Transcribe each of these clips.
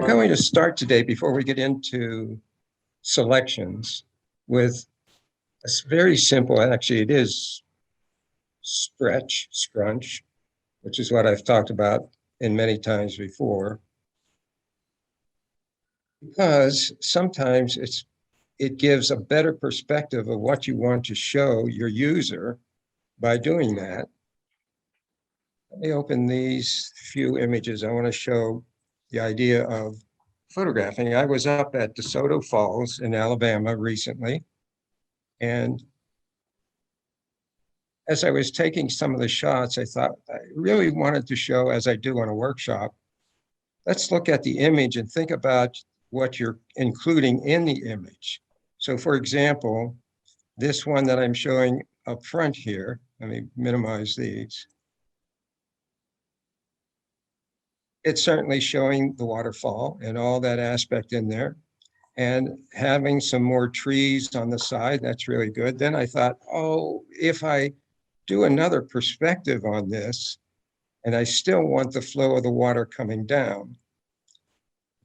We're going to start today, before we get into selections, with a very simple, actually it is scrunch, which is what I've talked about in many times before, because sometimes it gives a better perspective of what you want to show your user by doing that. Let me open these few images. I want to show the idea of photographing. I was up at DeSoto Falls in Alabama recently, and as I was taking some of the shots, I thought I really wanted to show, as I do on a workshop, let's look at the image and think about what you're including in the image. So for example, this one that I'm showing up front here, let me minimize these. It's certainly showing the waterfall and all that aspect in there, and having some more trees on the side, that's really good. Then I thought, oh, if I do another perspective on this, and I still want the flow of the water coming down,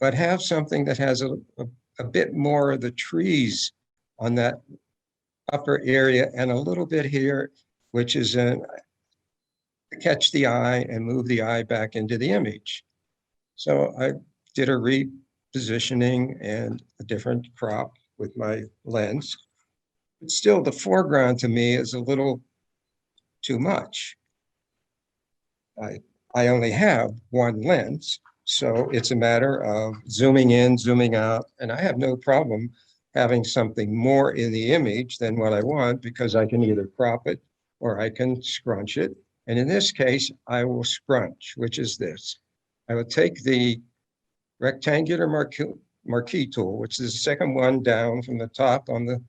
but have something that has a bit more of the trees on that upper area and a little bit here, which is to catch the eye and move the eye back into the image. So I did a repositioning and a different crop with my lens. But still, the foreground to me is a little too much. I only have one lens, so it's a matter of zooming in, zooming out, and I have no problem having something more in the image than what I want, because I can either crop it or I can scrunch it. And in this case, I will scrunch, which is this. I will take the rectangular marquee tool, which is the second one down from the top on the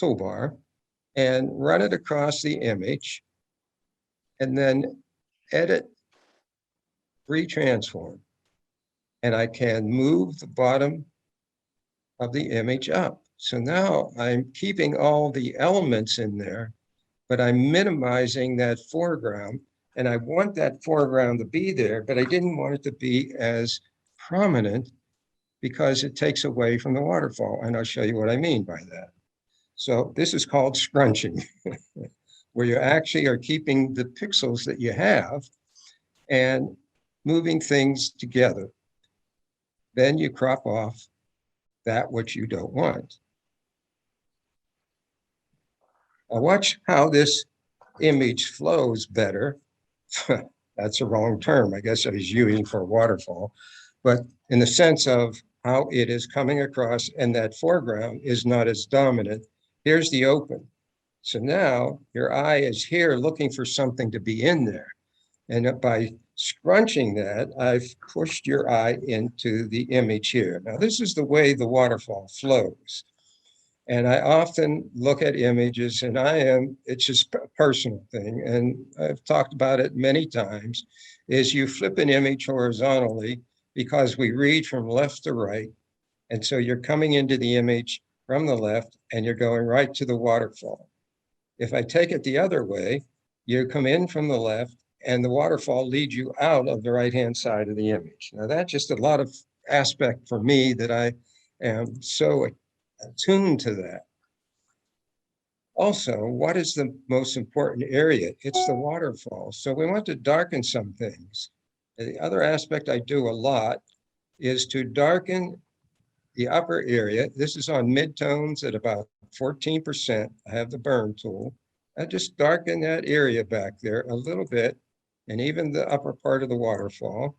toolbar, and run it across the image, and then edit, retransform. And I can move the bottom of the image up. So now I'm keeping all the elements in there, but I'm minimizing that foreground. And I want that foreground to be there, but I didn't want it to be as prominent because it takes away from the waterfall. And I'll show you what I mean by that. So this is called scrunching, where you actually are keeping the pixels that you have and moving things together. Then you crop off that which you don't want. Now watch how this image flows better. That's a wrong term. I guess I was using for a waterfall, but in the sense of how it is coming across, and that foreground is not as dominant. Here's the open. So now your eye is here looking for something to be in there. And by scrunching that, I've pushed your eye into the image here. Now, this is the way the waterfall flows. And I often look at images, and it's just a personal thing, and I've talked about it many times, is you flip an image horizontally because we read from left to right. And so you're coming into the image from the left and you're going right to the waterfall. If I take it the other way, you come in from the left and the waterfall leads you out of the right-hand side of the image. Now that's just a lot of aspect for me that I am so attuned to that. Also, what is the most important area? It's the waterfall. So we want to darken some things. And the other aspect I do a lot is to darken the upper area. This is on midtones at about 14%. I have the burn tool. I just darken that area back there a little bit, and even the upper part of the waterfall.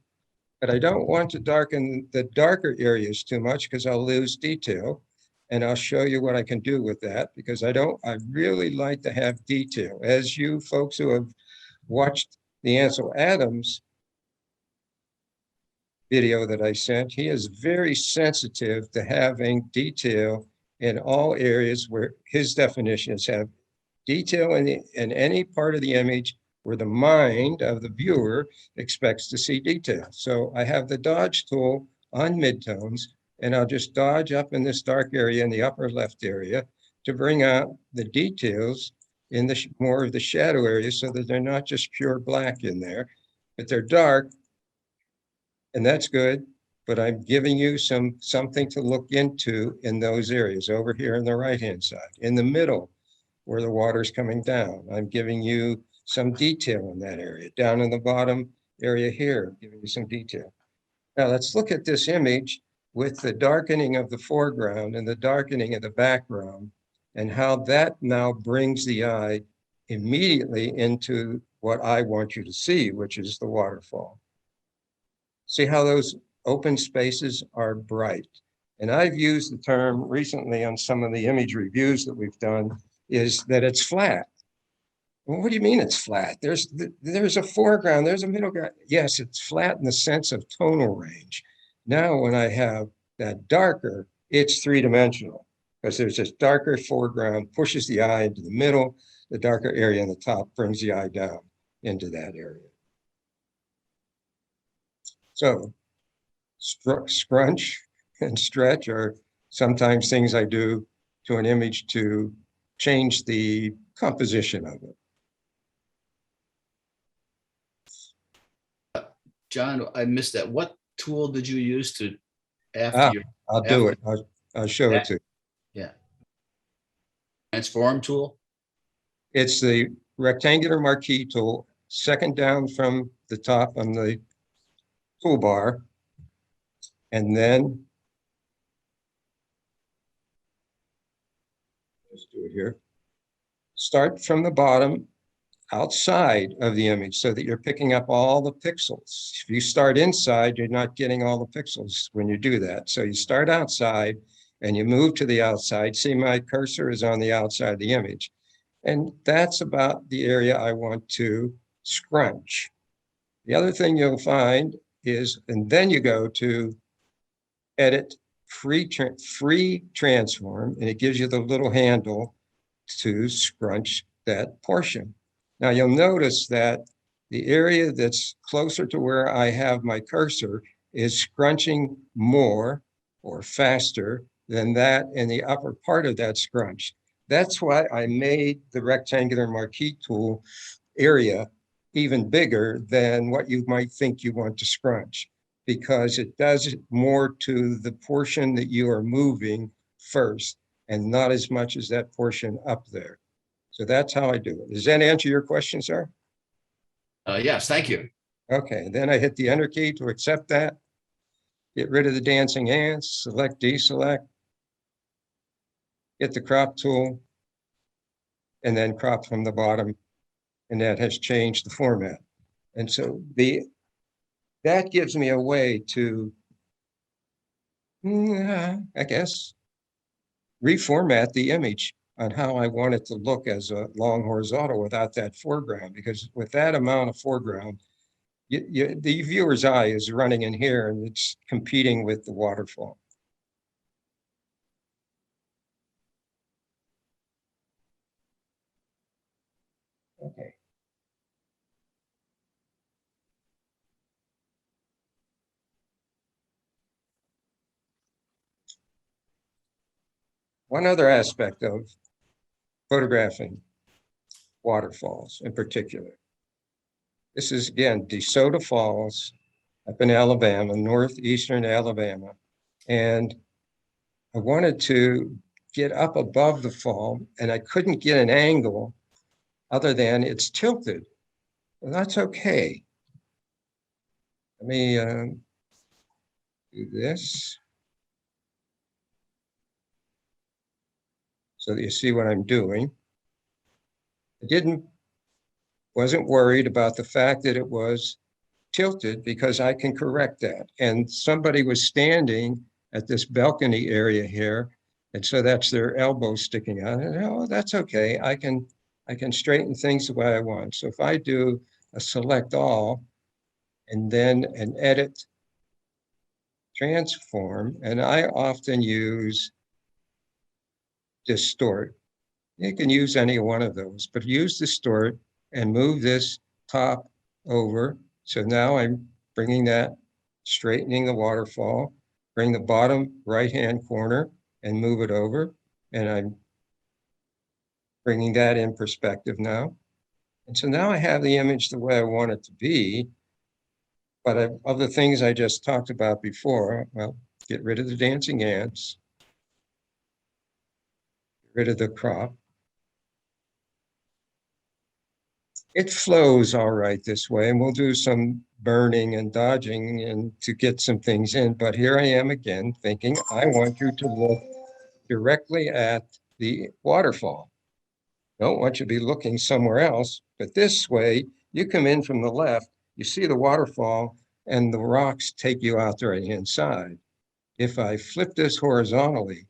But I don't want to darken the darker areas too much because I'll lose detail. And I'll show you what I can do with that, because I really like to have detail. As you folks who have watched the Ansel Adams video that I sent, he is very sensitive to having detail in all areas where his definitions have detail in any part of the image where the mind of the viewer expects to see detail. So I have the dodge tool on midtones, and I'll just dodge up in this dark area in the upper left area to bring out the details in the more of the shadow area, so that they're not just pure black in there, but they're dark, and that's good. but I'm giving you something to look into in those areas over here on the right-hand side. In the middle, where the water's coming down, I'm giving you some detail in that area. Down in the bottom area here, I'm giving you some detail. Now let's look at this image with the darkening of the foreground and the darkening of the background, and how that now brings the eye immediately into what I want you to see, which is the waterfall. See how those open spaces are bright. And I've used the term recently on some of the image reviews that we've done, is that it's flat. Well, what do you mean it's flat? There's a foreground, there's a middle ground. Yes, it's flat in the sense of tonal range. Now, when I have that darker, it's three-dimensional, because there's this darker foreground, pushes the eye into the middle, the darker area on the top brings the eye down into that area. So scrunch and stretch are sometimes things I do to an image to change the composition of it. John, I missed that. What tool did you use to after I'll do it. I'll show it to you. Yeah. Transform tool? It's the rectangular marquee tool, second down from the top on the toolbar. And then, let's do it here. Start from the bottom outside of the image so that you're picking up all the pixels. If you start inside, you're not getting all the pixels when you do that. So you start outside and you move to the outside. See, my cursor is on the outside of the image. And that's about the area I want to scrunch. The other thing you'll find is, and then you go to edit free transform, and it gives you the little handle to scrunch that portion. Now you'll notice that the area that's closer to where I have my cursor is scrunching more or faster than that in the upper part of that scrunch. That's why I made the rectangular marquee tool area even bigger than what you might think you want to scrunch, because it does more to the portion that you are moving first and not as much as that portion up there. So that's how I do it. Does that answer your question, sir? Yes, thank you. Okay, then I hit the enter key to accept that. Get rid of the dancing ants, select, deselect, get the crop tool, and then crop from the bottom, and that has changed the format. And so that gives me a way to, I guess, reformat the image on how I want it to look as a long horizontal without that foreground, because with that amount of foreground, the viewer's eye is running in here and it's competing with the waterfall. Okay. One other aspect of photographing waterfalls in particular. This is, again, DeSoto Falls up in Alabama, northeastern Alabama. And I wanted to get up above the fall, and I couldn't get an angle other than it's tilted. Well, that's okay. Let me do this so that you see what I'm doing. I wasn't worried about the fact that it was tilted, because I can correct that. And somebody was standing at this balcony area here, and so that's their elbow sticking out. And oh, that's okay. I can straighten things the way I want. So if I do a select all and then an edit transform, and I often use distort. You can use any one of those, but use distort and move this top over. So now I'm bringing that, straightening the waterfall, bring the bottom right-hand corner and move it over. And I'm bringing that in perspective now. And so now I have the image the way I want it to be. But of the things I just talked about before, well, get rid of the dancing ants, get rid of the crop. It flows all right this way, and we'll do some burning and dodging and to get some things in. But here I am again thinking, I want you to look directly at the waterfall. Don't want you to be looking somewhere else, but this way you come in from the left, you see the waterfall and the rocks take you out the right-hand side. If I flip this horizontally,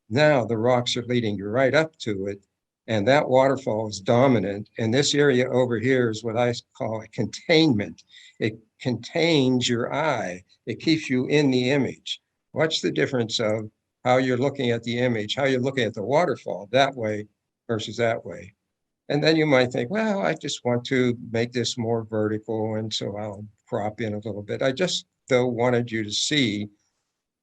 now the rocks are leading you right up to it, and that waterfall is dominant. And this area over here is what I call a containment. It contains your eye. It keeps you in the image. What's the difference of how you're looking at the image, how you're looking at the waterfall that way versus that way? And then you might think, well, I just want to make this more vertical, and so I'll crop in a little bit. I just, though, wanted you to see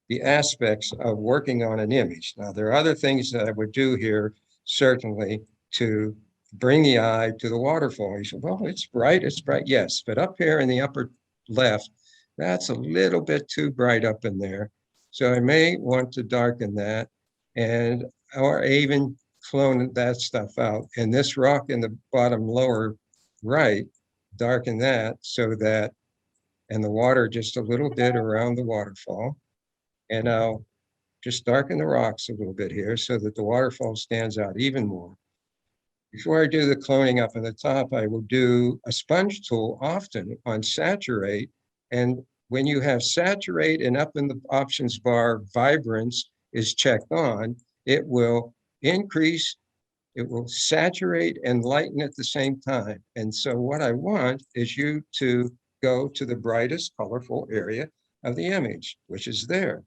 the aspects of working on an image. Now, there are other things that I would do here, certainly, to bring the eye to the waterfall. You said, well, it's bright, yes, but up here in the upper left, that's a little bit too bright up in there. So I may want to darken that, and or even clone that stuff out. And this rock in the bottom lower right, darken that so that, and the water just a little bit around the waterfall. And I'll just darken the rocks a little bit here so that the waterfall stands out even more. Before I do the cloning up in the top, I will do a sponge tool often on saturate. And when you have saturate and up in the options bar, vibrance is checked on, it will increase, it will saturate and lighten at the same time. And so what I want is you to go to the brightest colorful area of the image, which is there.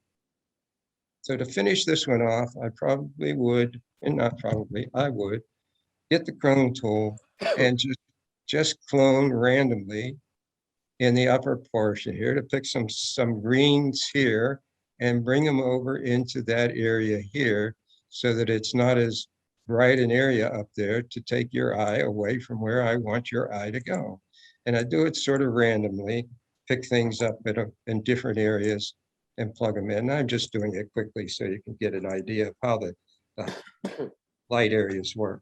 So to finish this one off, I probably would, and not probably, I would get the clone tool and just clone randomly in the upper portion here to pick some greens here and bring them over into that area here so that it's not as bright an area up there to take your eye away from where I want your eye to go. And I do it sort of randomly, pick things up in different areas and plug them in. I'm just doing it quickly so you can get an idea of how the light areas work.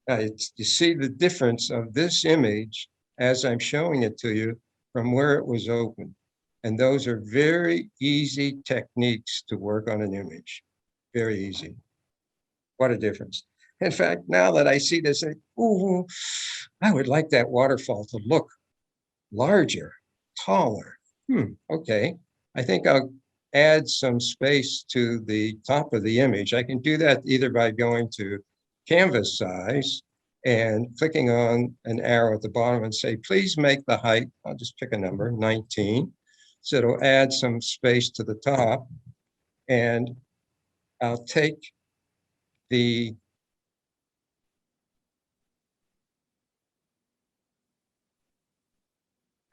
You see the difference of this image as I'm showing it to you from where it was open. And those are very easy techniques to work on an image. Very easy. What a difference. In fact, now that I see this, ooh, I would like that waterfall to look larger, taller. Okay. I think I'll add some space to the top of the image. I can do that either by going to canvas size and clicking on an arrow at the bottom and say, please make the height, I'll just pick a number, 19. So it'll add some space to the top. And I'll take the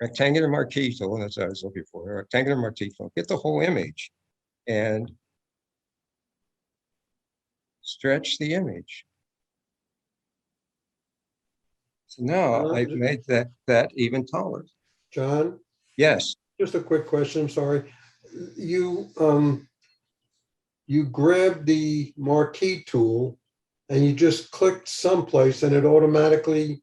rectangular marquee tool, that's what I was looking for, rectangular marquee tool, get the whole image and stretch the image. So now I've made that even taller. John? Yes. Just a quick question, I'm sorry. You grabbed the marquee tool and you just clicked someplace and it automatically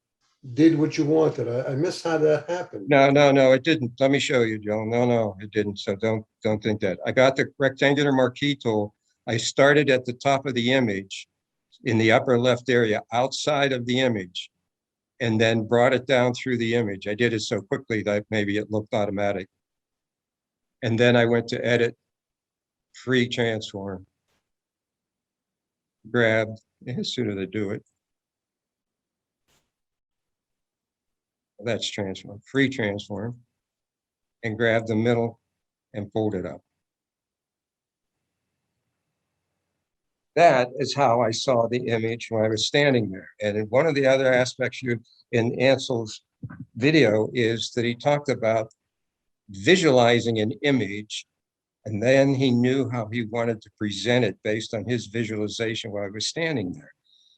did what you wanted. I missed how that happened. No, it didn't. Let me show you, Joe. No, it didn't. So don't think that. I got the rectangular marquee tool. I started at the top of the image in the upper left area outside of the image and then brought it down through the image. I did it so quickly that maybe it looked automatic. And then I went to edit, free transform, grabbed, as soon as I do it. That's transform, free transform, and grab the middle and fold it up. That is how I saw the image when I was standing there. And in one of the other aspects in Ansel's video is that he talked about visualizing an image, and then he knew how he wanted to present it based on his visualization while I was standing there.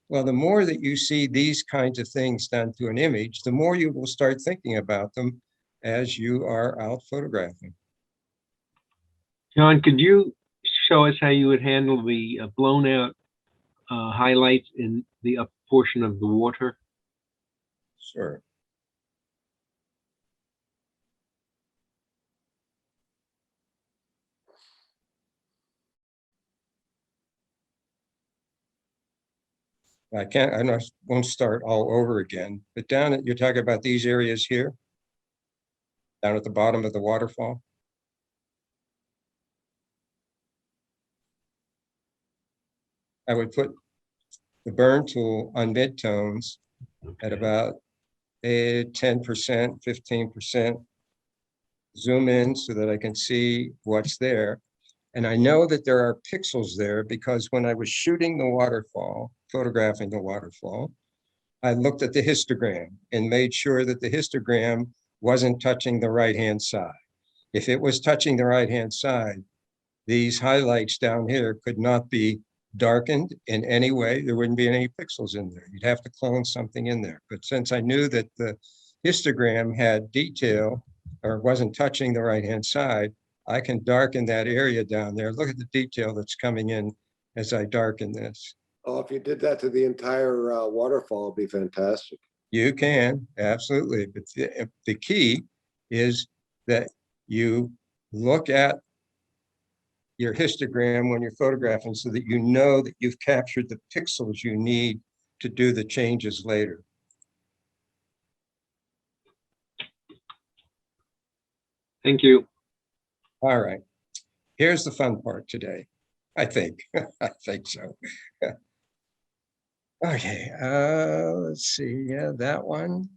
Well, the more that you see these kinds of things done to an image, the more you will start thinking about them as you are out photographing. John, could you show us how you would handle the blown out highlights in the up portion of the water? Sure. I won't start all over again, but you're talking about these areas here, down at the bottom of the waterfall. I would put the burn tool on midtones at about 10%, 15%. Zoom in so that I can see what's there. And I know that there are pixels there because when I was shooting the waterfall, photographing the waterfall, I looked at the histogram and made sure that the histogram wasn't touching the right-hand side. If it was touching the right-hand side, these highlights down here could not be darkened in any way. There wouldn't be any pixels in there. You'd have to clone something in there. But since I knew that the histogram had detail or wasn't touching the right-hand side, I can darken that area down there. Look at the detail that's coming in as I darken this. Oh, if you did that to the entire waterfall, it'd be fantastic. You can, absolutely. But the key is that you look at your histogram when you're photographing so that you know that you've captured the pixels you need to do the changes later. Thank you. All right. Here's the fun part today. I think. I think so. Okay. Let's see. Yeah, that one.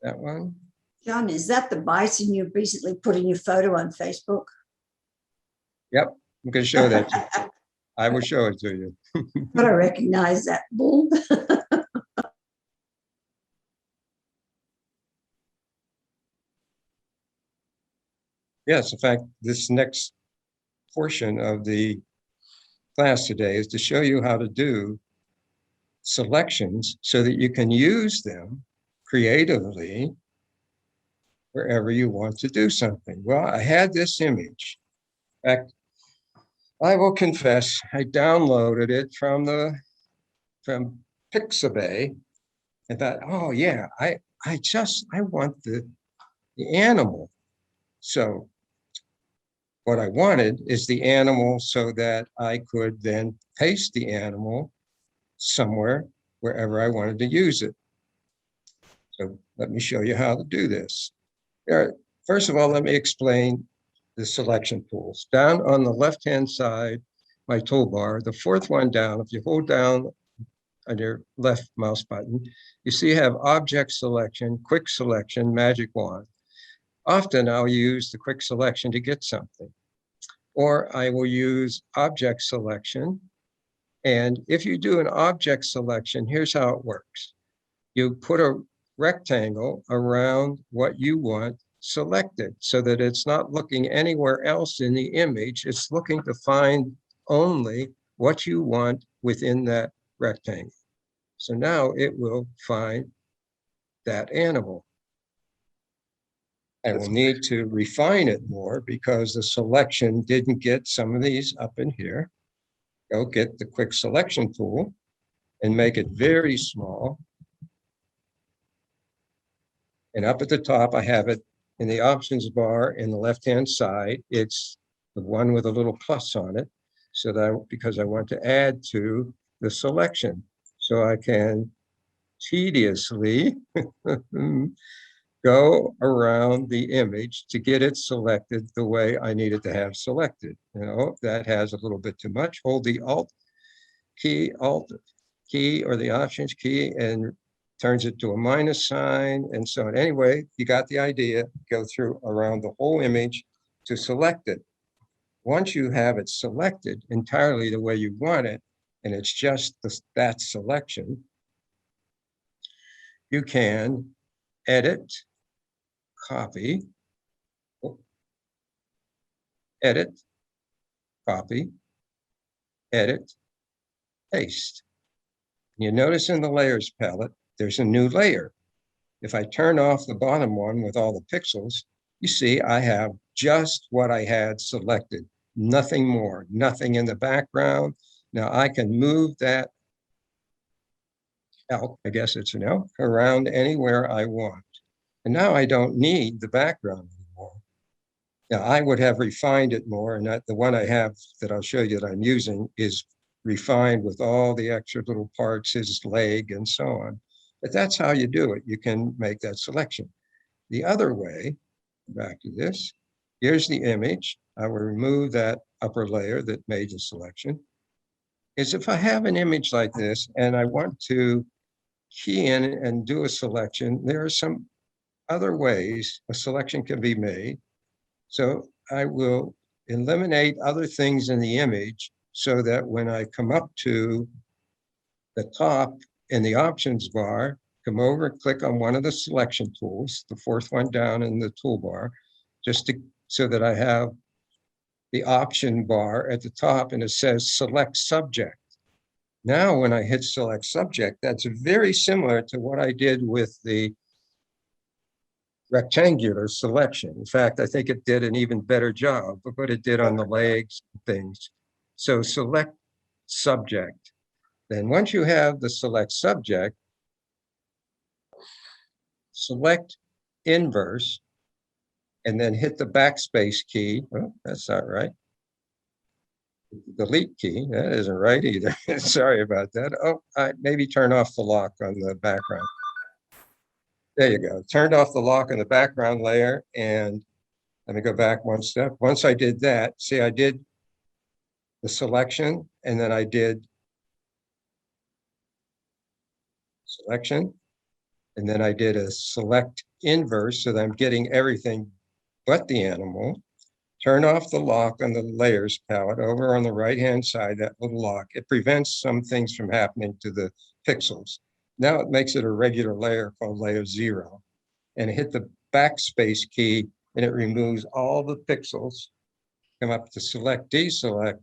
That one. John, is that the bison you recently put in your photo on Facebook? Yep. I'm going to show that to you. I will show it to you. But I recognize that bull. Yes, in fact, this next portion of the class today is to show you how to do selections so that you can use them creatively wherever you want to do something. Well, I had this image. In fact, I will confess, I downloaded it from Pixabay and thought, oh yeah, I want the animal. So what I wanted is the animal so that I could then paste the animal somewhere, wherever I wanted to use it. So let me show you how to do this. First of all, let me explain the selection tools. Down on the left-hand side, my toolbar, the fourth one down, if you hold down on your left mouse button, you see you have object selection, quick selection, magic wand. Often I'll use the quick selection to get something, or I will use object selection. And if you do an object selection, here's how it works. You put a rectangle around what you want selected so that it's not looking anywhere else in the image. It's looking to find only what you want within that rectangle. So now it will find that animal. I will need to refine it more because the selection didn't get some of these up in here. Go get the quick selection tool and make it very small. And up at the top, I have it in the options bar in the left-hand side. It's the one with a little plus on it. So that because I want to add to the selection. So I can tediously go around the image to get it selected the way I need it to have selected. You know, if that has a little bit too much, hold the Alt key or the Options key and turns it to a minus sign and so on. Anyway, you got the idea. Go through around the whole image to select it. Once you have it selected entirely the way you want it, and it's just that selection, you can edit, copy, edit, copy, edit, paste. You notice in the layers palette, there's a new layer. If I turn off the bottom one with all the pixels, you see I have just what I had selected, nothing more, nothing in the background. Now I can move that elk, I guess it's an elk, around anywhere I want. And now I don't need the background anymore. Now I would have refined it more, and that the one I have that I'll show you that I'm using is refined with all the extra little parts, his leg and so on. But that's how you do it. You can make that selection. The other way, back to this, here's the image. I will remove that upper layer that made the selection. Is if I have an image like this and I want to key in and do a selection, there are some other ways a selection can be made. So I will eliminate other things in the image so that when I come up to the top in the options bar, come over and click on one of the selection tools, the fourth one down in the toolbar, so that I have the option bar at the top and it says select subject. Now, when I hit select subject, that's very similar to what I did with the rectangular selection. In fact, I think it did an even better job of what it did on the legs and things. So select subject. Then once you have the select subject, select inverse, and then hit the backspace key. Oh, that's not right. Delete key, that isn't right either. Sorry about that. Oh, maybe turn off the lock on the background. There you go. Turned off the lock on the background layer, and let me go back one step. Once I did that, see, I did the selection, and then I did selection, and then I did a select inverse so that I'm getting everything but the animal. Turn off the lock on the layers palette over on the right-hand side, that little lock. It prevents some things from happening to the pixels. Now it makes it a regular layer called layer 0. And hit the backspace key and it removes all the pixels. Come up to select, deselect.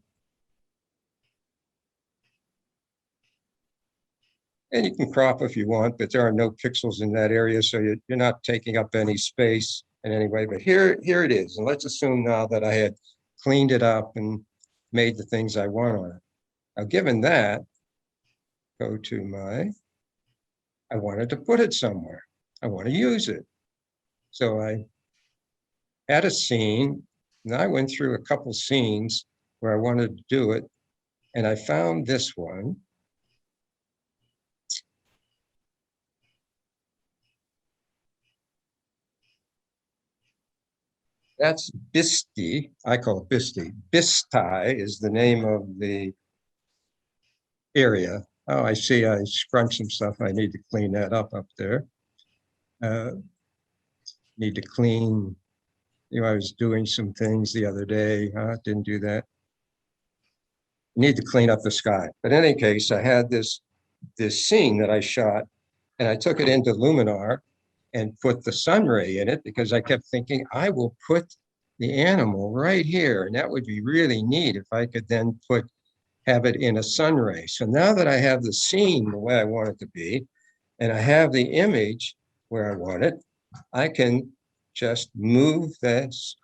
And you can crop if you want, but there are no pixels in that area, so you're not taking up any space in any way. But here it is. And let's assume now that I had cleaned it up and made the things I want on it. Now, given that, go to I wanted to put it somewhere. I want to use it. So I had a scene, and I went through a couple scenes where I wanted to do it, and I found this one. That's Bisti. I call it Bisti. Bistai is the name of the area. Oh, I see. I scrunched some stuff. I need to clean that up there. Need to clean. I was doing some things the other day. Didn't do that. Need to clean up the sky. But in any case, I had this scene that I shot, and I took it into Luminar and put the sun ray in it because I kept thinking I will put the animal right here. And that would be really neat if I could then have it in a sun ray. So now that I have the scene the way I want it to be, and I have the image where I want it, I can just move this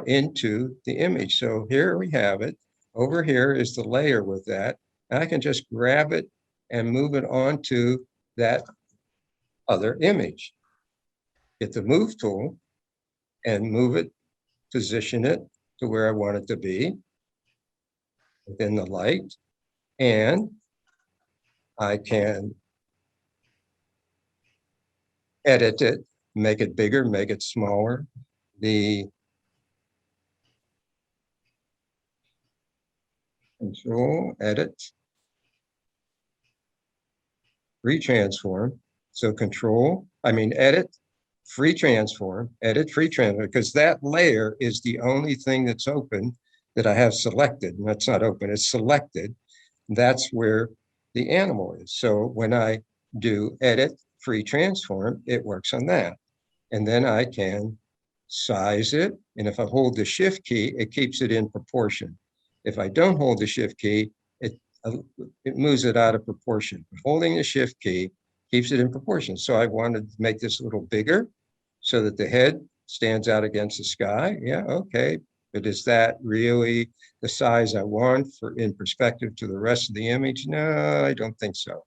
into the image. So here we have it. Over here is the layer with that. And I can just grab it and move it onto that other image. Hit the move tool and move it, position it to where I want it to be within the light. And I can edit it, make it bigger, make it smaller. The control, edit, free transform. So edit, free transform, edit, free transform, because that layer is the only thing that's open that I have selected. And that's not open, it's selected. That's where the animal is. So when I do edit, free transform, it works on that. And then I can size it. And if I hold the shift key, it keeps it in proportion. If I don't hold the shift key, it it moves it out of proportion. Holding the shift key keeps it in proportion. So I wanted to make this a little bigger so that the head stands out against the sky. Yeah, okay. But is that really the size I want for in perspective to the rest of the image? No, I don't think so.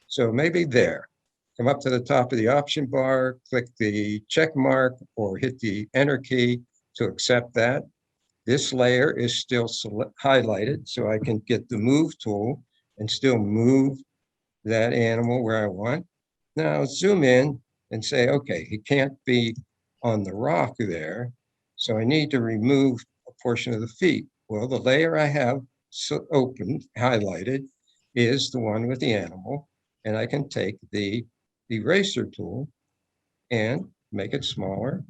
So maybe there. Come up to the top of the option bar, click the check mark or hit the enter key to accept that. This layer is still highlighted, so I can get the move tool and still move that animal where I want. Now zoom in and say, okay, he can't be on the rock there, so I need to remove a portion of the feet. Well, the layer I have opened, highlighted, is the one with the animal, and I can take the eraser tool and make it smaller,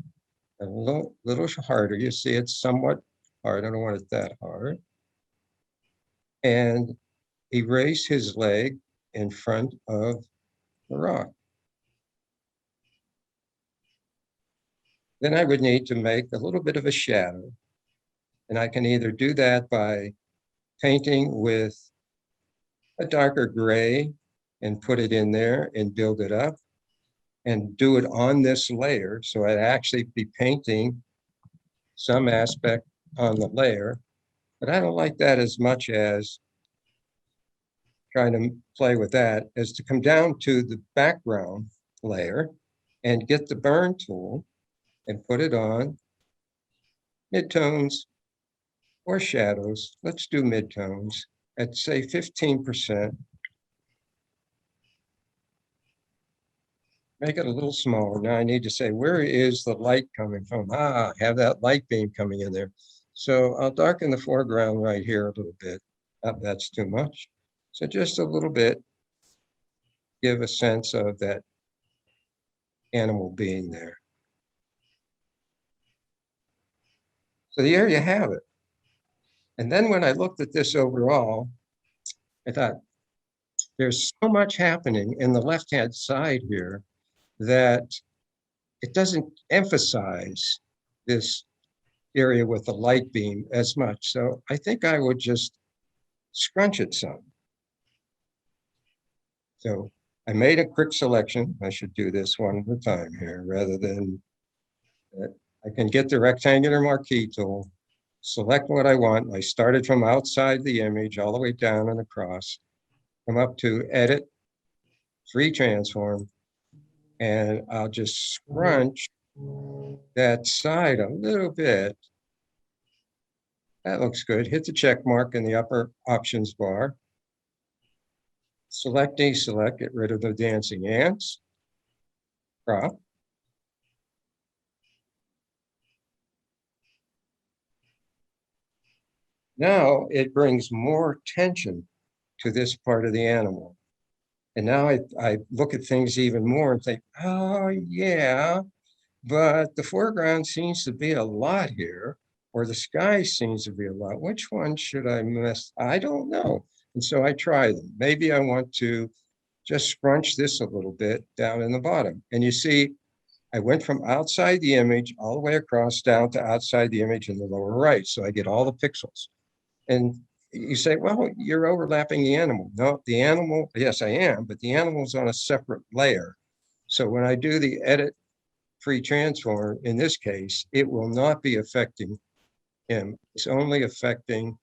a little harder. You see it's somewhat hard. I don't want it that hard. And erase his leg in front of the rock. Then I would need to make a little bit of a shadow. And I can either do that by painting with a darker gray and put it in there and build it up and do it on this layer. So I'd actually be painting some aspect on the layer, but I don't like that as much as trying to play with that, as to come down to the background layer and get the burn tool and put it on midtones or shadows. Let's do midtones at say 15%. Make it a little smaller. Now I need to say, where is the light coming from? Ah, I have that light beam coming in there. So I'll darken the foreground right here a little bit. That's too much. So just a little bit, give a sense of that animal being there. So there you have it. And then when I looked at this overall, I thought, there's so much happening in the left-hand side here that it doesn't emphasize this area with the light beam as much. So I think I would just scrunch it some. So I made a quick selection. I should do this one at a time here rather than, I can get the rectangular marquee tool, select what I want. I started from outside the image all the way down and across, come up to edit, free transform, and I'll just scrunch that side a little bit. That looks good. Hit the check mark in the upper options bar. Select, deselect, get rid of the dancing ants. Crop. Now it brings more tension to this part of the animal. And now I look at things even more and think, oh yeah, but the foreground seems to be a lot here, or the sky seems to be a lot. Which one should I miss? I don't know. And so I try them. Maybe I want to just scrunch this a little bit down in the bottom. And you see, I went from outside the image all the way across down to outside the image in the lower right. So I get all the pixels. And you say, well, you're overlapping the animal. No, the animal, yes, I am, but the animal's on a separate layer. So when I do the edit free transform, in this case, it will not be affecting him. It's only affecting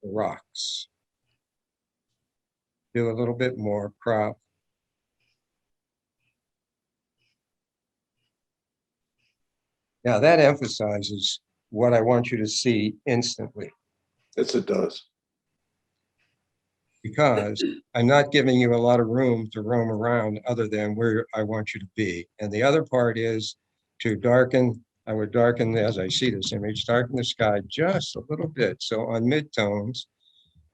the rocks. Do a little bit more crop. Now that emphasizes what I want you to see instantly, Yes, it does. because I'm not giving you a lot of room to roam around other than where I want you to be. And the other part is to darken, I would darken, as I see this image, darken the sky just a little bit. So on midtones,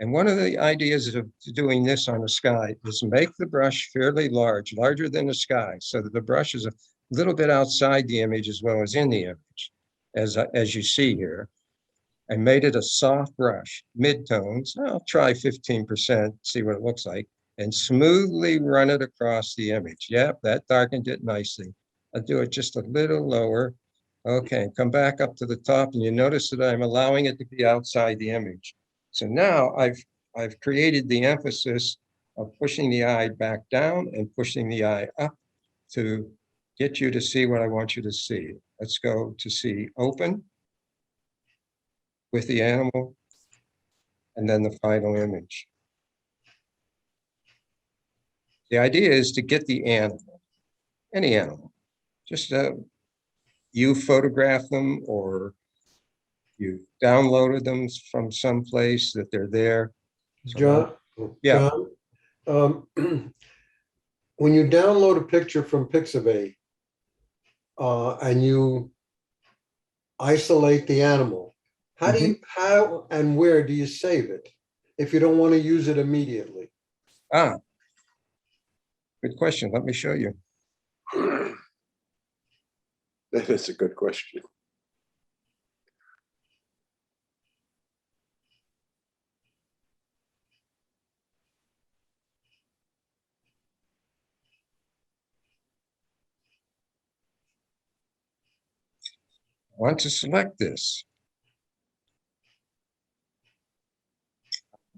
and one of the ideas of doing this on the sky is make the brush fairly large, larger than the sky, so that the brush is a little bit outside the image as well as in the image, as you see here. I made it a soft brush, midtones. I'll try 15%, see what it looks like, and smoothly run it across the image. Yep, that darkened it nicely. I'll do it just a little lower. Okay, come back up to the top, and you notice that I'm allowing it to be outside the image. So now I've created the emphasis of pushing the eye back down and pushing the eye up to get you to see what I want you to see. Let's go to see open with the animal and then the final image. The idea is to get the animal, any animal, just you photograph them or you downloaded them from someplace that they're there. John? Yeah. John, when you download a picture from Pixabay, and you isolate the animal, how and where do you save it if you don't want to use it immediately? Good question. Let me show you. That is a good question. I want to select this.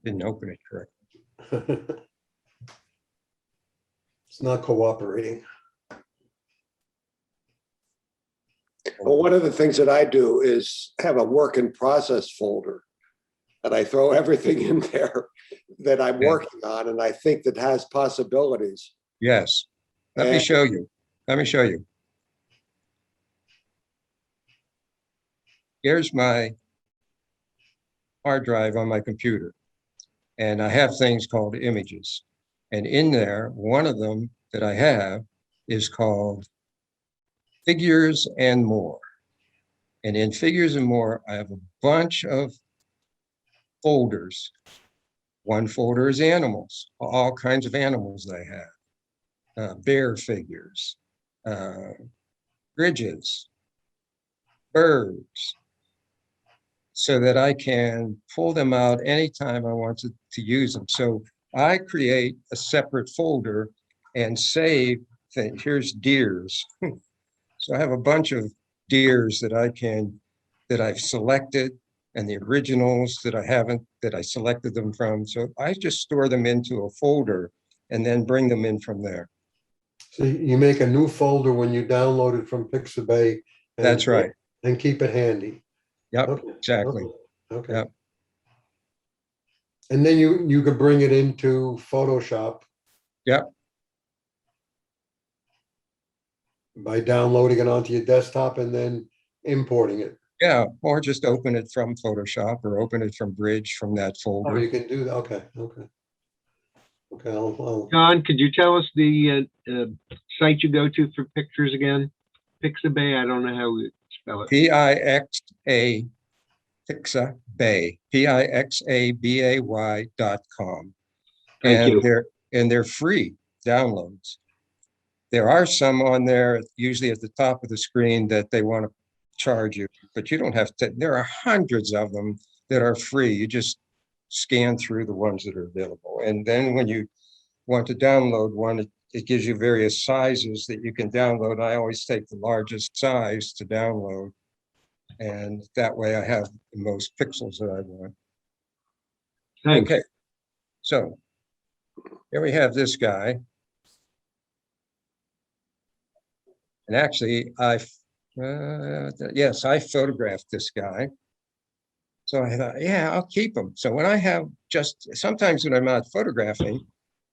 Didn't open it correctly. It's not cooperating. Well, one of the things that I do is have a work in process folder. And I throw everything in there that I'm working on and I think that has possibilities. Yes. Let me show you. Let me show you. Here's my hard drive on my computer. And I have things called images. And in there, one of them that I have is called Figures and More. And in Figures and More, I have a bunch of folders. One folder is animals, all kinds of animals I have. Bear figures, bridges, birds, so that I can pull them out anytime I want to use them. So I create a separate folder and save things. Here's deers. So I have a bunch of deers that I've selected and the originals that I haven't, that I selected them from. So I just store them into a folder and then bring them in from there. So you make a new folder when you download it from Pixabay. That's right. And keep it handy. Yep, Okay, exactly. Okay. Yep. And then you could bring it into Photoshop. Yep. By downloading it onto your desktop and then importing it. Yeah, or just open it from Photoshop or open it from Bridge from that Oh, folder. you can do that. Okay. I'll John, could you tell us the site you go to for pictures again? Pixabay, I don't know how we spell it. P-I-X-A, Pixabay, Pixabay.com. Thank you. They're free downloads. There are some on there, usually at the top of the screen, that they want to charge you, but you don't have to. There are hundreds of them that are free. You just scan through the ones that are available. And then when you want to download one, it gives you various sizes that you can download. I always take the largest size to download. And that way I have the most pixels that I want. Thanks. Okay, so here we have this guy. And actually, I photographed this guy. So I thought, yeah, I'll keep him. So when I have sometimes when I'm not photographing,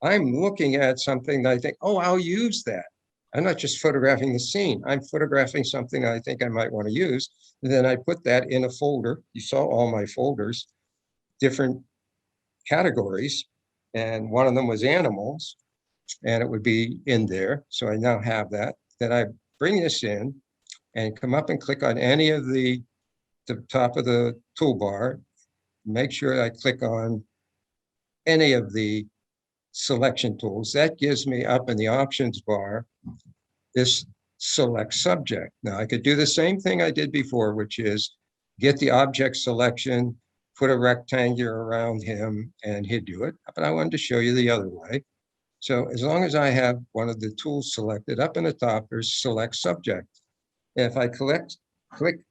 I'm looking at something that I think, oh, I'll use that. I'm not just photographing the scene. I'm photographing something I think I might want to use. And then I put that in a folder. You saw all my folders, different categories. And one of them was animals, and it would be in there. So I now have that. Then I bring this in and come up and click on any of the top of the toolbar. Make sure I click on any of the selection tools. That gives me up in the options bar this select subject. Now I could do the same thing I did before, which is get the object selection, put a rectangle around him, and he'd do it. But I wanted to show you the other way. So as long as I have one of the tools selected, up in the top, there's select subject. And if I click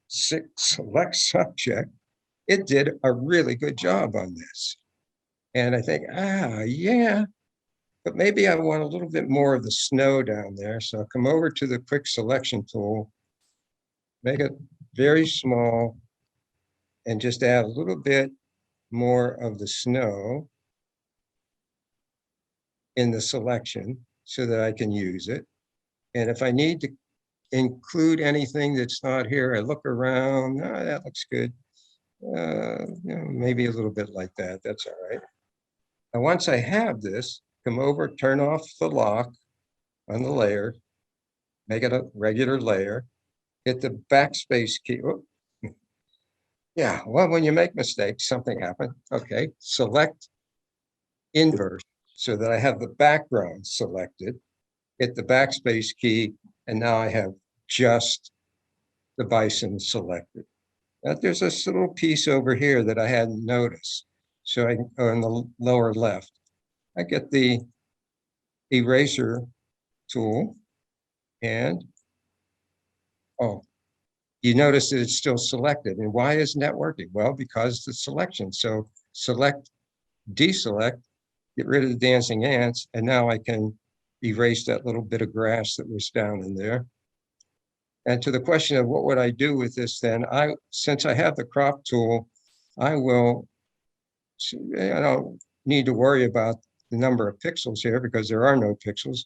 select subject, it did a really good job on this. And I think, yeah, but maybe I want a little bit more of the snow down there. So I'll come over to the quick selection tool, make it very small, and just add a little bit more of the snow in the selection so that I can use it. And if I need to include anything that's not here, I look around, that looks good. Maybe a little bit like that, that's all right. And once I have this, come over, turn off the lock on the layer, make it a regular layer, hit the backspace key. Oh. Yeah, well, when you make mistakes, something happened. Okay, select inverse so that I have the background selected, hit the backspace key, and now I have just the bison selected. Now there's this little piece over here that I hadn't noticed. So on the lower left, I get the eraser tool and, oh, you notice that it's still selected. And why isn't that working? Well, because the selection. So select, deselect, get rid of the dancing ants, and now I can erase that little bit of grass that was down in there. And to the question of what would I do with this then, since I have the crop tool, I don't need to worry about the number of pixels here because there are no pixels.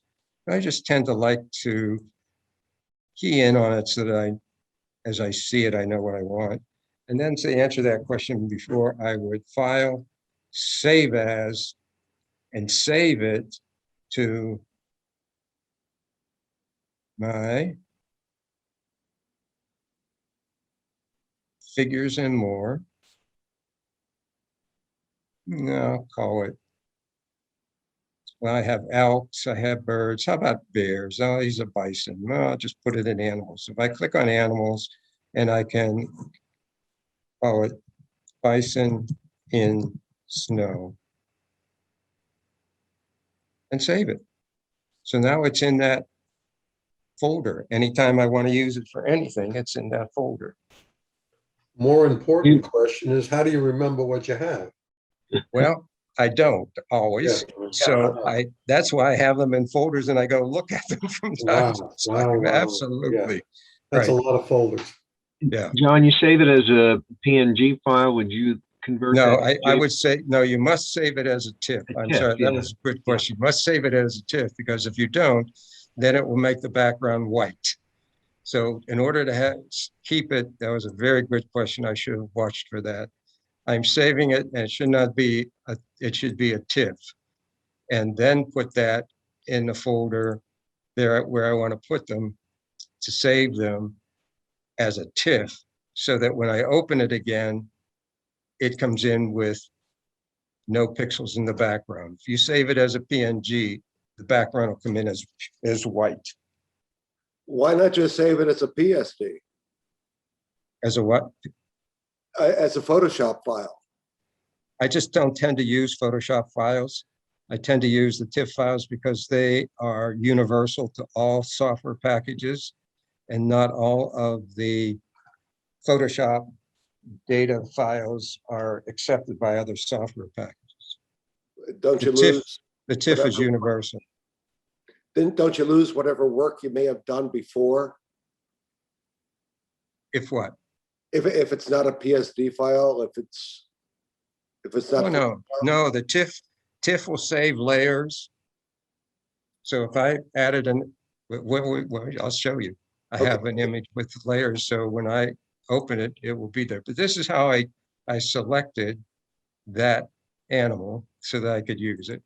I just tend to like to key in on it so that as I see it, I know what I want. And then to answer that question before, I would file, save as, and save it to my figures and more. No, I'll call it. Well, I have elks, I have birds. How about bears? Oh, he's a bison. Well, I'll just put it in animals. If I click on animals and I can call it bison in snow and save it. So now it's in that folder. Anytime I want to use it for anything, it's in that folder. More important question is, how do you remember what you have? Well, I don't always. Yeah. So that's why I have them in folders and I go look at them from time to time. Wow. Absolutely. Yeah. That's a Right. lot of folders. Yeah. John, you save it as a PNG file. Would you convert No, that? I would say, no, you must save it as a TIFF. I'm TIFF, sorry, that yeah. was a good question. You must save it as a TIFF because if you don't, then it will make the background white. So in order to keep it, that was a very good question. I should have watched for that. I'm saving it and it should not be, it should be a TIFF. And then put that in the folder there where I want to put them to save them as a TIFF so that when I open it again, it comes in with no pixels in the background. If you save it as a PNG, the background will come in as white. Why not just save it as a PSD, As a what? as a Photoshop file? I just don't tend to use Photoshop files. I tend to use the TIFF files because they are universal to all software packages and not all of the Photoshop data files are accepted by other software packages. Don't you The TIFF, lose? the TIFF is whatever- universal. Then don't you lose whatever work you may have done before? If what? If it's not a PSD file, if it's not. Oh, no, the TIFF will save layers. So if I added I'll show you. I have an image with layers. So when I open it, it will be there. But this is how I selected that animal so that I could use it.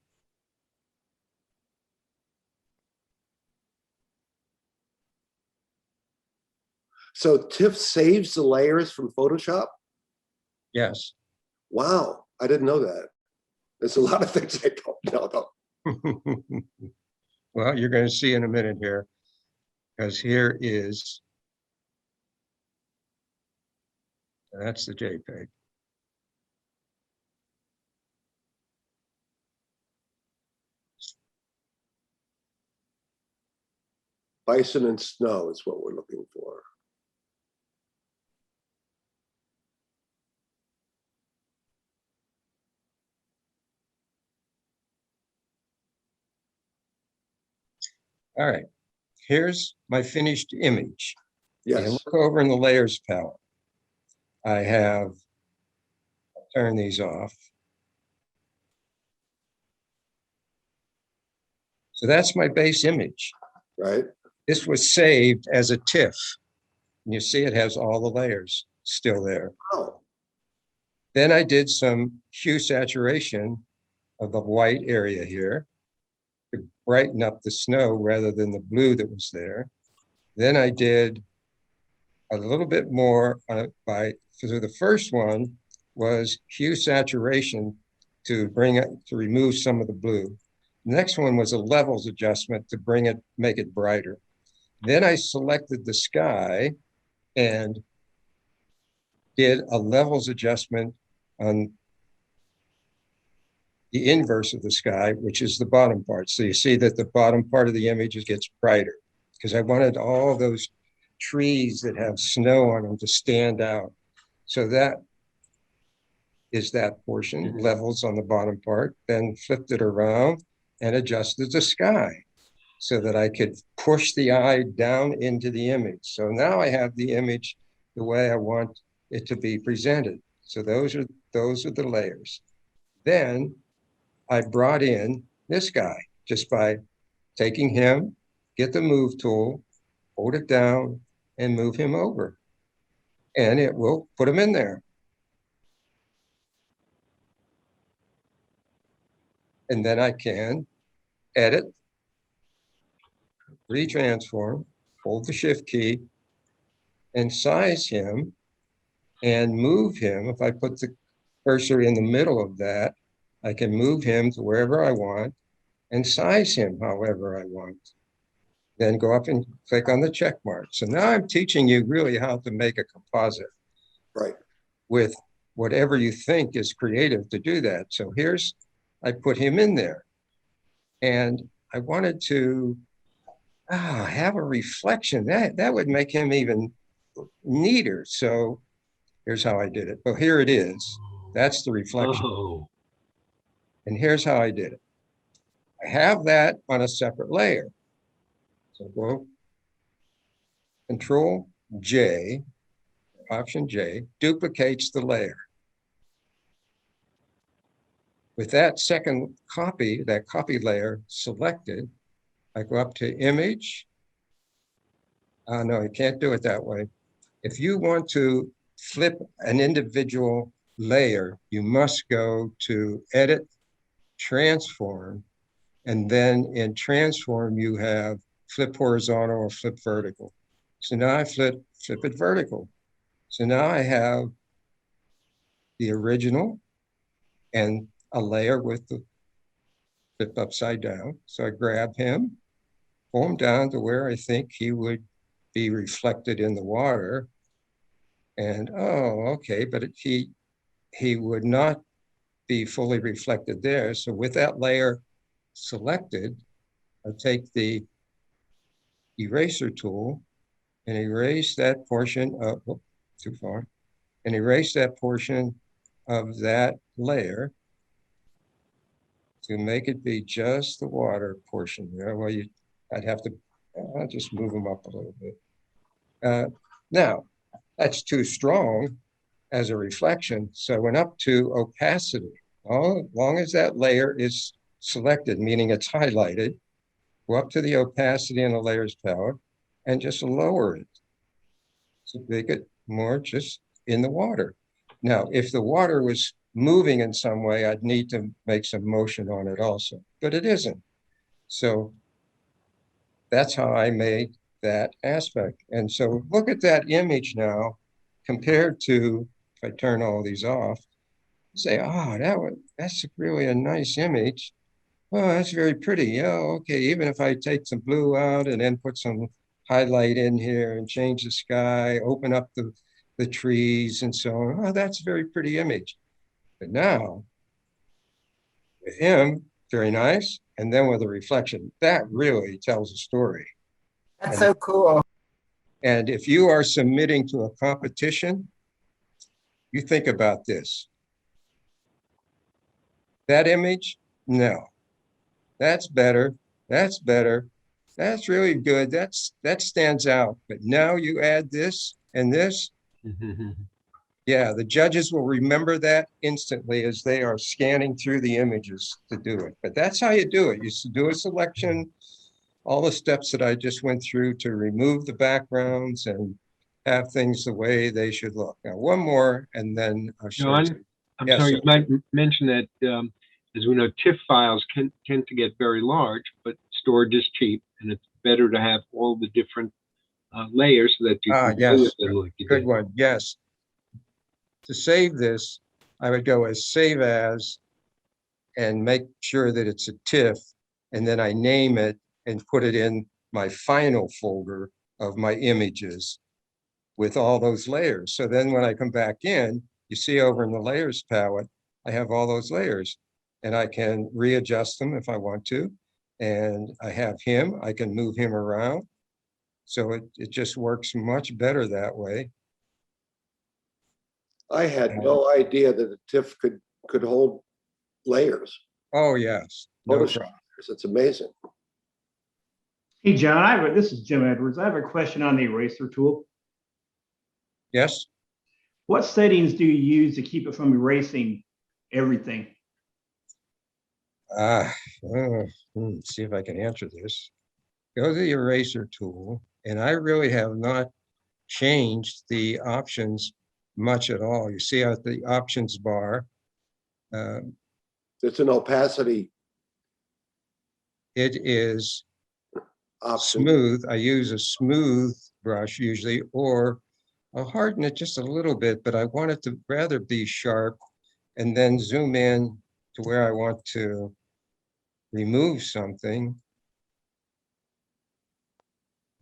So TIFF saves the layers from Photoshop? Yes. Wow, I didn't know that. There's a lot of things I don't know though. Well, you're going to see in a minute here, because here is, that's the JPEG. Bison and snow is what we're looking for. All right, here's my finished image. You Yes, look over in the layers palette. I have, turn these off. So that's my base image. right. This was saved as a TIFF. And you see it has all the layers still there. Oh, Then I did some hue saturation of the white area here to brighten up the snow rather than the blue that was there. Then I did a little bit more so the first one was hue saturation to remove some of the blue. The next one was a levels adjustment to make it brighter. Then I selected the sky and did a levels adjustment on the inverse of the sky, which is the bottom part. So you see that the bottom part of the image gets brighter because I wanted all those trees that have snow on them to stand out. So that is that portion, levels on the bottom part, then flipped it around and adjusted the sky so that I could push the eye down into the image. So now I have the image the way I want it to be presented. So those are the layers. Then I brought in this guy just by taking him, get the move tool, hold it down, and move him over. And it will put him in there. And then I can edit, retransform, hold the shift key, and size him and move him. If I put the cursor in the middle of that, I can move him to wherever I want and size him however I want. Then go up and click on the check mark. So now I'm teaching you really how to make a composite. right. With whatever you think is creative to do that. So I put him in there. And I wanted to have a reflection. That would make him even neater. So here's how I did it. Well, here it is. That's the reflection. Oh, And here's how I did it. I have that on a separate layer. So go Control J, Option J, duplicates the layer. With that second copy, that copy layer selected, I go up to Image. No, you can't do it that way. If you want to flip an individual layer, you must go to Edit, Transform, and then in Transform, you have Flip Horizontal or Flip Vertical. So now I flip it vertical. So now I have the original and a layer with the flip upside down. So I grab him, pull him down to where I think he would be reflected in the water. And, okay, but he would not be fully reflected there. So with that layer selected, I take the eraser tool and erase that portion of, too far, and erase that portion of that layer to make it be just the water portion there. Well, I'll just move them up a little bit. Now, that's too strong as a reflection. So I went up to opacity. As long as that layer is selected, meaning it's highlighted, go up to the opacity in the layers palette and just lower it to make it more just in the water. Now, if the water was moving in some way, I'd need to make some motion on it also, but it isn't. So that's how I made that aspect. And so look at that image now compared to, if I turn all these off, say, that's really a nice image. Oh, that's very pretty. Yeah, okay. Even if I take some blue out and then put some highlight in here and change the sky, open up the trees and so on. Oh, that's a very pretty image. But now, with him, very nice. And then with a reflection, that really tells a story. That's so cool. And if you are submitting to a competition, you think about this. That image, no. That's better. That's better. That's really good. That stands out. But now you add this and this. Yeah, the judges will remember that instantly as they are scanning through the images to do it. But that's how you do it. You do a selection, all the steps that I just went through to remove the backgrounds and have things the way they should look. Now, one more, and then I'll show you. John, I'm Yes, sorry, sir. you might mention that, as we know, TIFF files can tend to get very large, but storage is cheap, and it's better to have all the different layers so that you can play Yes, with them like you good did. one. Yes. To save this, I would go as save as and make sure that it's a TIFF, and then I name it and put it in my final folder of my images with all those layers. So then when I come back in, you see over in the layers palette, I have all those layers and I can readjust them if I want to. And I have him, I can move him around. So it just works much better that way. I had no idea that a TIFF could hold layers. Oh, yes, no Photoshop problem. layers. It's amazing. Hey, John, this is Jim Edwards. I have a question on the eraser tool. Yes, What settings do you use to keep it from erasing everything? see if I can answer this. Go to the eraser tool, and I really have not changed the options much at all. You see out the options bar, It's an opacity it is option. smooth. I use a smooth brush usually, or I'll harden it just a little bit, but I want it to rather be sharp and then zoom in to where I want to remove something.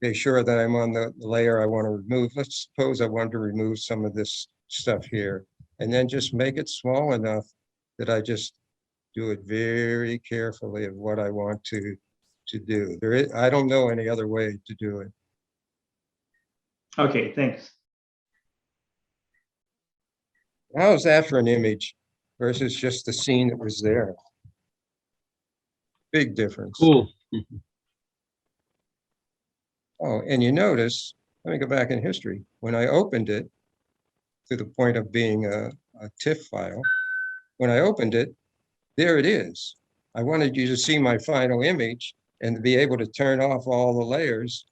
Be sure that I'm on the layer I want to remove. Let's suppose I want to remove some of this stuff here, and then just make it small enough that I just do it very carefully of what I want to do. I don't know any other way to do it. Okay, thanks. How's that for an image versus just the scene that was there? Big difference. Cool. Oh, and you notice, let me go back in history. When I opened it, to the point of being a TIFF file, when I opened it, there it is. I wanted you to see my final image and to be able to turn off all the layers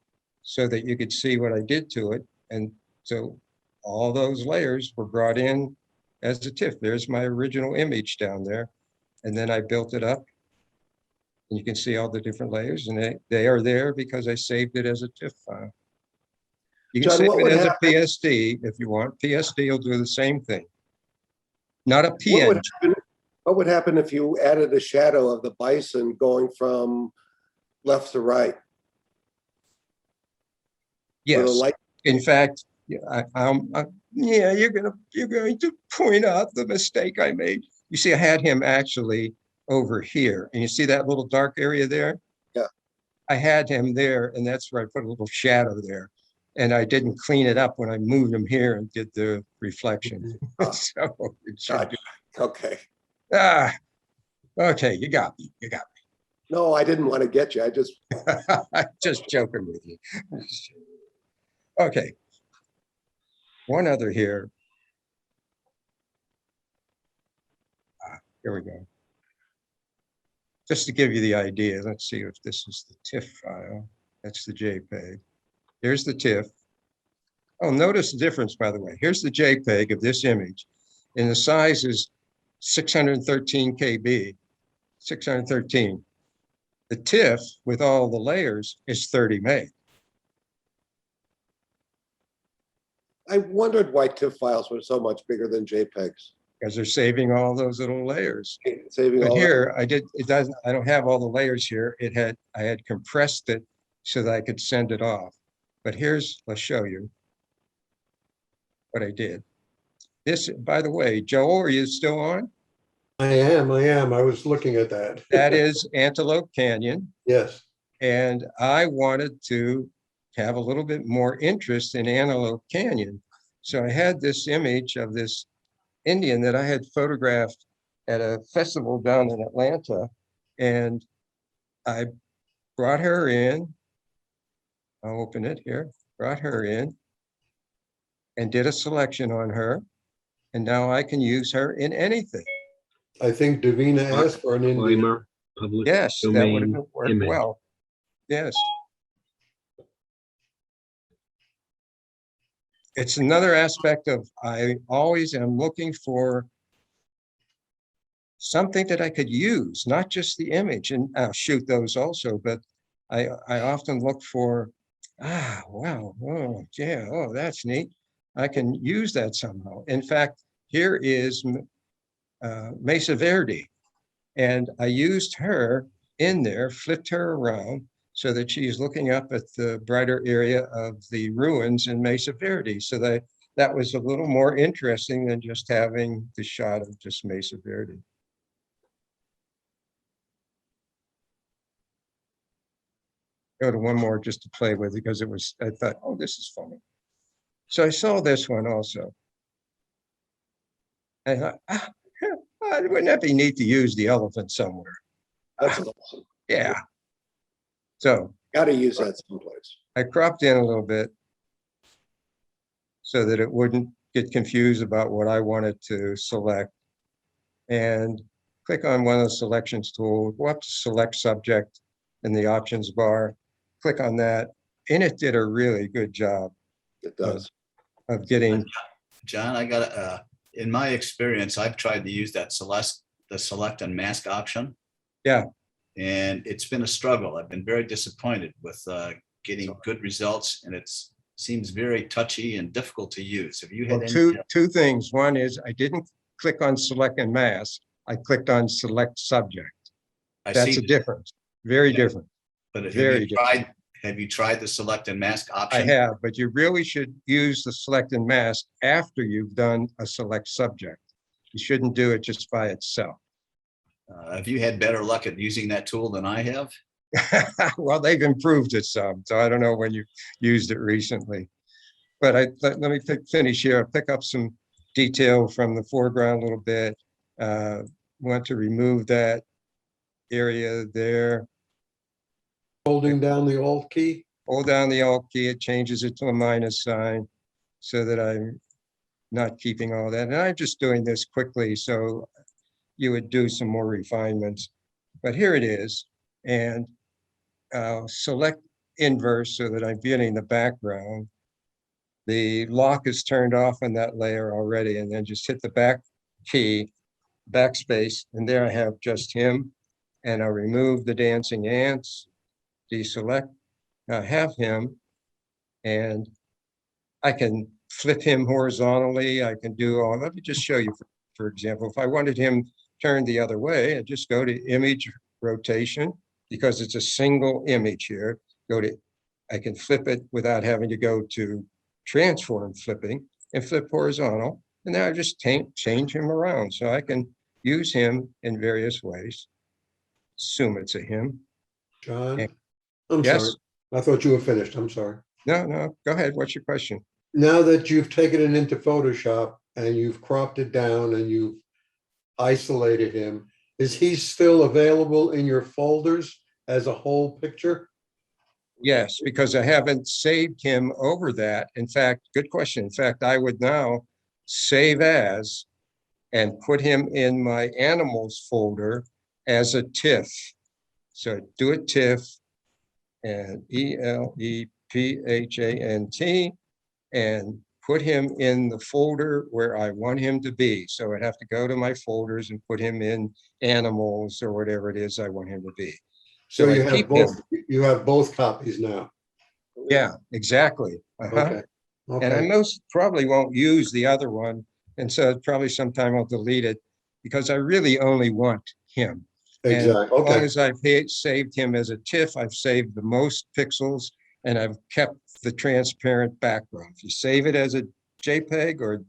so that you could see what I did to it. And so all those layers were brought in as a TIFF. There's my original image down there. And then I built it up. And you can see all the different layers, and they are there because I saved it as a TIFF file. You can John, save what it would as a happen? PSD if you want. PSD will do the same thing. Not a What PNG. would happen if you added a shadow of the bison going from left to right? Or the Yes. light? In fact, yeah, yeah, you're going to point out the mistake I made. You see, I had him actually over here, and you see that little dark area there? Yeah. I had him there, and that's where I put a little shadow there. And I didn't clean it up when I moved him here and did the reflection. So it should Okay. okay, you got me. You got No, I didn't want to get you. I just, me. Just joking with you. Okay. One other here. Here we go. Just to give you the idea, let's see if this is the TIFF file. That's the JPEG. Here's the TIFF. Oh, notice the difference, by the way. Here's the JPEG of this image, and the size is 613 KB, 613. The TIFF with all the layers is 30 meg. I wondered why TIFF files were so much bigger than JPEGs. Because they're saving all those little layers. Saving But all that. here, I don't have all the layers here. I had compressed it so that I could send it off. But let's show you what I did. This, by the way, Joel, are you still on? I am. I was looking at that. That is Antelope Canyon. Yes. And I wanted to have a little bit more interest in Antelope Canyon. So I had this image of this Indian that I had photographed at a festival down in Atlanta. And I brought her in I'll open it here, brought her in and did a selection on her. And now I can use her in anything. I think Davina asked for an Indian. Disclaimer, public Yes, that would domain have worked image. well. Yes. It's another aspect of, I always am looking for something that I could use, not just the image, and I'll shoot those also, but I often look for, wow, oh, yeah, oh, that's neat. I can use that somehow. In fact, here is Mesa Verde, and I used her in there, flipped her around so that she's looking up at the brighter area of the ruins in Mesa Verde. So that was a little more interesting than just having the shot of just Mesa Verde. Go to one more just to play with because I thought, oh, this is funny. So I saw this one also. I thought, wouldn't that be neat to use the elephant somewhere? That's awesome. Yeah. So Got to use that someplace. I cropped in a little bit so that it wouldn't get confused about what I wanted to select. And click on one of the selections tool, go up to select subject in the options bar, click on that. And it did a really good job It does. of getting. John, I got in my experience, I've tried to use that select and mask option. Yeah. And it's been a struggle. I've been very disappointed with getting good results, and it seems very touchy and difficult to use. Have you had any? Two things. One is I didn't click on select and mask. I clicked on select subject. That's a difference. Very different. But Very have you tried the select and mask I option? have, but you really should use the select and mask after you've done a select subject. You shouldn't do it just by itself. Have you had better luck at using that tool than I have? Well, they've improved it some, so I don't know when you used it recently. But let me finish here. I'll pick up some detail from the foreground a little bit. Want to remove that area there. Holding down the Alt key. Hold down the Alt key, it changes it to a minus sign so that I'm not keeping all that. And I'm just doing this quickly, so you would do some more refinements. But here it is. And select inverse so that I'm getting the background. The lock is turned off on that layer already, and then just hit the back key, backspace, and there I have just him. And I'll remove the dancing ants, deselect, have him, and I can flip him horizontally. I can do all, let me just show you, for example, if I wanted him turned the other way, I just go to image rotation, because it's a single image here. I can flip it without having to go to transform flipping and flip horizontal. And then I just change him around. So I can use him in various ways. Assume it's a him. John, And- I'm Yes. sorry. I thought you were finished. I'm sorry. No, go ahead. What's your question? Now that you've taken it into Photoshop and you've cropped it down and you've isolated him, is he still available in your folders as a whole picture? Yes, because I haven't saved him over that. In fact, good question. In fact, I would now save as and put him in my animals folder as a TIFF. So do a TIFF and ELEPHANT and put him in the folder where I want him to be. So I'd have to go to my folders and put him in animals or whatever it is I want him to be. So I you have keep both, him. you have both copies now. Yeah, exactly. Okay. And I Okay. most probably won't use the other one. And so probably sometime I'll delete it because I really only want him. And Exactly. as long Okay. as I've saved him as a TIFF, I've saved the most pixels and I've kept the transparent background. If you save it as a JPEG or a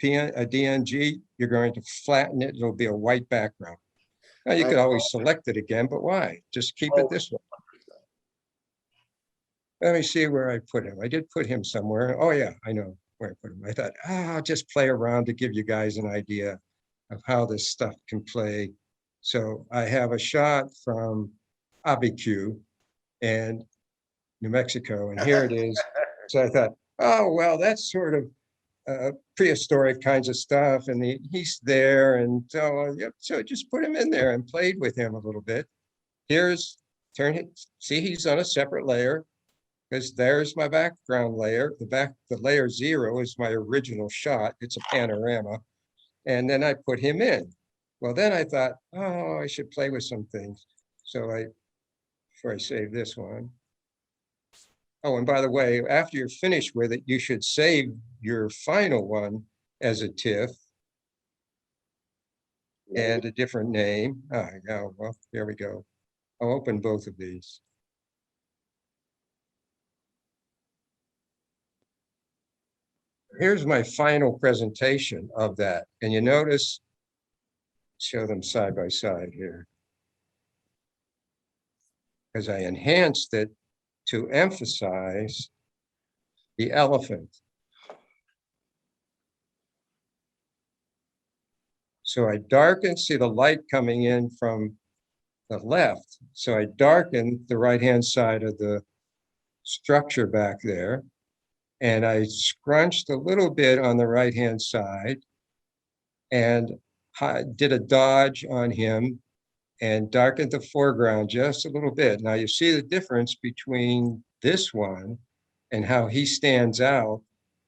DNG, you're going to flatten it. It'll be a white background. Now you could always select it again, but why? Just keep it this way. Let me see where I put him. I did put him somewhere. Oh yeah, I know where I put him. I thought, I'll just play around to give you guys an idea of how this stuff can play. So I have a shot from ABQ, and New Mexico, and here it is. So I thought, oh, well, that's sort of prehistoric kinds of stuff, and he's there, and so yep, so just put him in there and played with him a little bit. Here's see, he's on a separate layer because there's my background layer. The layer 0 is my original shot. It's a panorama, and then I put him in. Well, then I thought, oh, I should play with some things. So before I save this one. Oh, and by the way, after you're finished with it, you should save your final one as a TIFF and a different name. Yeah, well, there we go. I'll open both of these. Here's my final presentation of that. And you notice, show them side by side here. Because I enhanced it to emphasize the elephant. So I darkened, see the light coming in from the left. So I darkened the right-hand side of the structure back there. And I scrunched a little bit on the right-hand side and did a dodge on him and darkened the foreground just a little bit. Now you see the difference between this one and how he stands out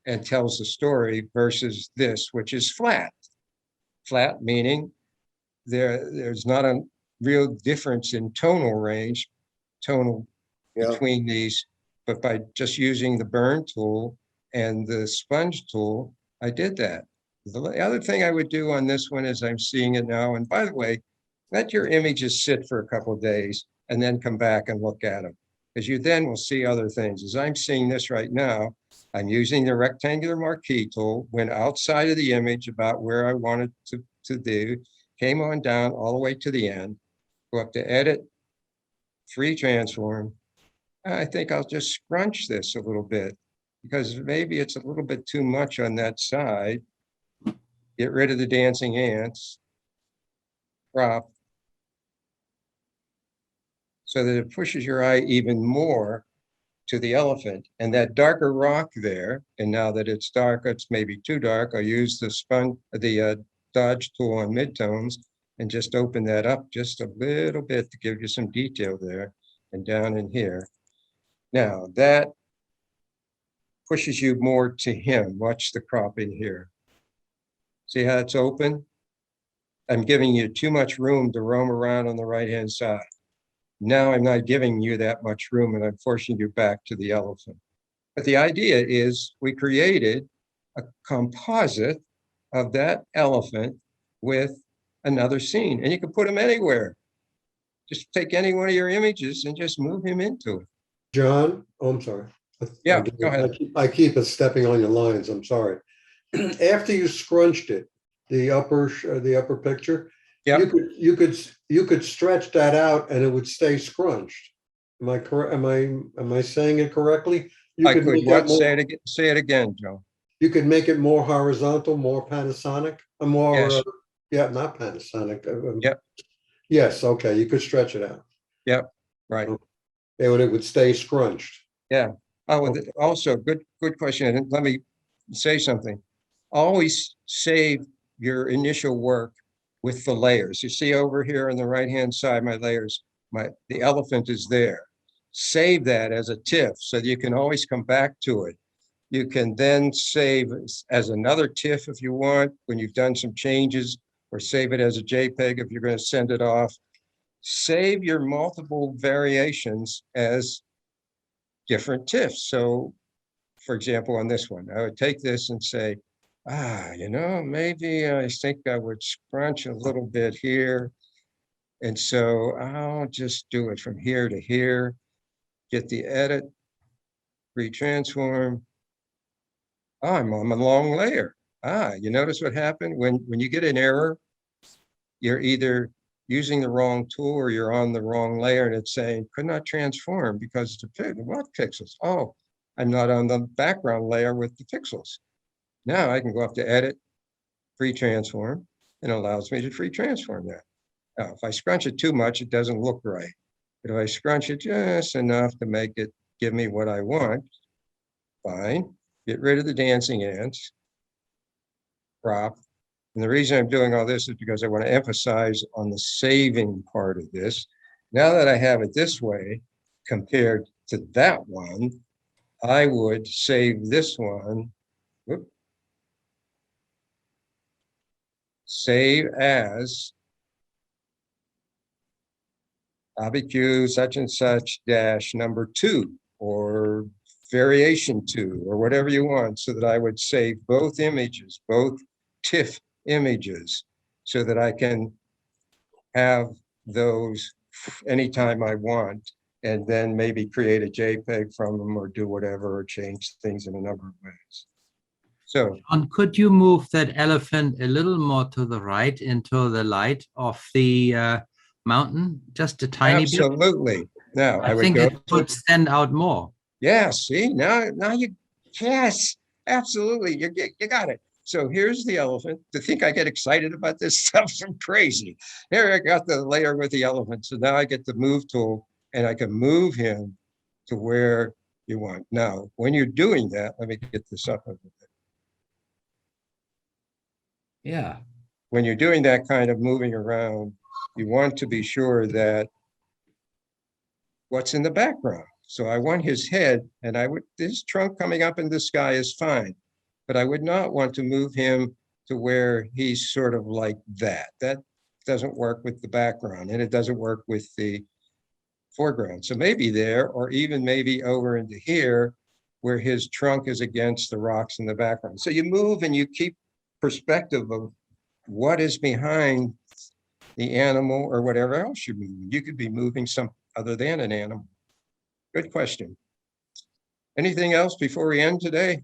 and tells the story versus this, which is flat. Flat meaning there's not a real difference in tonal range, between these, but by just using the burn tool and the sponge tool, I did that. The other thing I would do on this one is I'm seeing it now, and by the way, let your images sit for a couple of days and then come back and look at them, because you then will see other things. As I'm seeing this right now, I'm using the rectangular marquee tool, went outside of the image about where I wanted to do, came on down all the way to the end, go up to edit, free transform. I think I'll just scrunch this a little bit because maybe it's a little bit too much on that side. Get rid of the dancing ants, crop, so that it pushes your eye even more to the elephant. And that darker rock there, and now that it's dark, it's maybe too dark, I use the dodge tool on midtones and just open that up just a little bit to give you some detail there and down in here. Now that pushes you more to him. Watch the cropping here. See how it's open? I'm giving you too much room to roam around on the right-hand side. Now I'm not giving you that much room and I'm forcing you back to the elephant. But the idea is we created a composite of that elephant with another scene, and you can put him anywhere. Just take any one of your images and just move him into it. John, oh, I'm sorry. Yeah, go ahead. I keep stepping on your lines. I'm sorry. After you scrunched it, the upper picture, Yep. you could stretch that out and it would stay scrunched. Am I correct? Am I saying it correctly? I could what? Say it again, Joe. You could make it more horizontal, more Panasonic, Yes. Yeah, not Panasonic. Yep. Yes, okay, you could stretch it out. Yep, right. And it would stay scrunched. Yeah. Oh, also good question. And let me say something. Always save your initial work with the layers. You see over here on the right-hand side, my layers, the elephant is there. Save that as a TIFF so that you can always come back to it. You can then save as another TIFF if you want, when you've done some changes, or save it as a JPEG if you're going to send it off. Save your multiple variations as different TIFFs. So, for example, on this one, I would take this and say, maybe I think I would scrunch a little bit here. And so I'll just do it from here to here, get the edit, retransform. I'm on a long layer. You notice what happened? When you get an error, you're either using the wrong tool or you're on the wrong layer and it's saying, could not transform because what pixels? Oh, I'm not on the background layer with the pixels. Now I can go up to edit, free transform, and it allows me to free transform that. Now, if I scrunch it too much, it doesn't look right. But if I scrunch it just enough to make it give me what I want. Fine. Get rid of the dancing ants. Crop. And the reason I'm doing all this is because I want to emphasize on the saving part of this. Now that I have it this way, compared to that one, I would save this one. Whoop. Save as barbecue such and such dash number 2 or variation 2 or whatever you want, so that I would save both images, both TIFF images, so that I can have those anytime I want, and then maybe create a JPEG from them or do whatever, or change things in a number of ways. So, Could you move that elephant a little more to the right into the light of the mountain, just a tiny bit? absolutely. Now I I would think go it would stand out more. yeah, see, now you, yes, absolutely, you got it. So here's the elephant. To think I get excited about this stuff, I'm crazy. Here I got the layer with the elephant. So now I get the move tool and I can move him to where you want. Now, when you're doing that, let me get this up a little bit. Yeah. When you're doing that kind of moving around, you want to be sure that what's in the background. So I want his head, and this trunk coming up in the sky is fine, but I would not want to move him to where he's sort of like that. That doesn't work with the background, and it doesn't work with the foreground. So maybe there, or even maybe over into here, where his trunk is against the rocks in the background. So you move and you keep perspective of what is behind the animal or whatever else you're moving. You could be moving some other than an animal. Good question. Anything else before we end today?